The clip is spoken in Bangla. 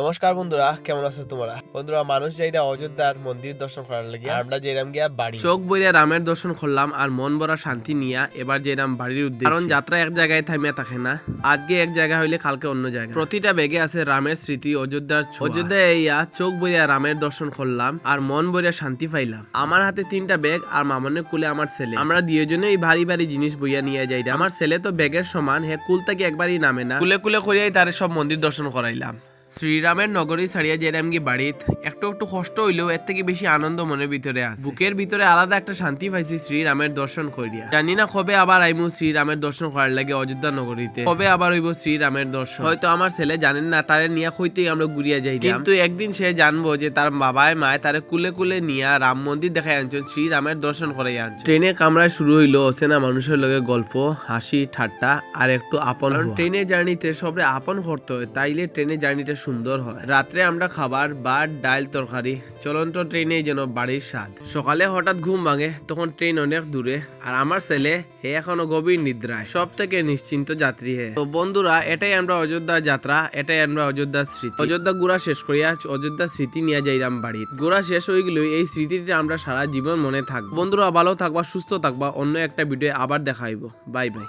নমস্কার বন্ধুরা, কেমন আছো তোমরা? বন্ধুরা, মানুষ যাইরা অযোধ্যার মন্দির দর্শন করার লাগিয়া আমরা যেরাম গিয়া বাড়ি চোখ বইরা রামের দর্শন করলাম আর মন ভরা শান্তি নিয়া এবার যেরাম বাড়ির উদ্দেশ্যে। কারণ যাত্রা এক জায়গায় থামিয়া থাকে না, আজকে এক জায়গা হইলে কালকে অন্য জায়গা। প্রতিটা ব্যাগে আছে রামের স্মৃতি, অযোধ্যার ছোঁয়া। অযোধ্যায় ইয়া চোখ বইরা রামের দর্শন করলাম আর মন ভরা শান্তি পাইলাম। আমার হাতে 3টা ব্যাগ আর মামনের কুলে আমার ছেলে। আমরা দুইজনে এই ভারী ভারী জিনিস বইয়া নিয়ে যাই। আমার ছেলে তো ব্যাগের সমান, হে কুল থেকে একবারই নামে না। কুলে কুলে করিয়াই তারে সব মন্দির দর্শন করাইলাম। শ্রীরামের নগরী ছাড়িয়া যেরামগি বাড়িত একটু একটু কষ্ট হইলেও এর থেকে বেশি আনন্দ মনের ভিতরে আছে। বুকের ভিতরে আলাদা একটা শান্তি পাইছি শ্রীরামের দর্শন করিয়া। জানি না কবে আবার আইমু শ্রীরামের দর্শন করার লাগে অযোধ্যা নগরীতে, কবে আবার হইব শ্রীরামের দর্শন। হয়তো আমার ছেলে জানেন না, তারে নিয়ে কইতেই আমরা ঘুরিয়া যাই, কিন্তু একদিন সে জানবো যে তার বাবায় মায় তারে কুলে কুলে নিয়া রাম মন্দির দেখাই আনছেন, শ্রীরামের দর্শন করাই আনছেন। ট্রেনে কামরায় শুরু হইলো অচেনা মানুষের লগে গল্প, হাসি ঠাট্টা আর একটু আপন। ট্রেনের জার্নিতে সবরে আপন করতে হয়, তাইলে ট্রেনের জার্নিটা সুন্দর হয়। রাত্রে আমরা খাবার ভাত ডাল তরকারি, চলন্ত ট্রেনে যেন বাড়ির স্বাদ। সকালে হঠাৎ ঘুম ভাঙে, তখন ট্রেন অনেক দূরে আর আমার ছেলে হে এখনো গভীর নিদ্রায়, সব থেকে নিশ্চিন্ত যাত্রী হে। তো বন্ধুরা, এটাই আমরা অযোধ্যা যাত্রা, এটাই আমরা অযোধ্যা স্মৃতি। অযোধ্যা ঘোরা শেষ করিয়া অযোধ্যা স্মৃতি নিয়ে যাইলাম বাড়ি। ঘোরা শেষ হয়ে গেল, এই স্মৃতিটা আমরা সারা জীবন মনে থাকবো। বন্ধুরা, ভালো থাকবা, সুস্থ থাকবা। অন্য একটা ভিডিও আবার দেখাইবো। Bye bye.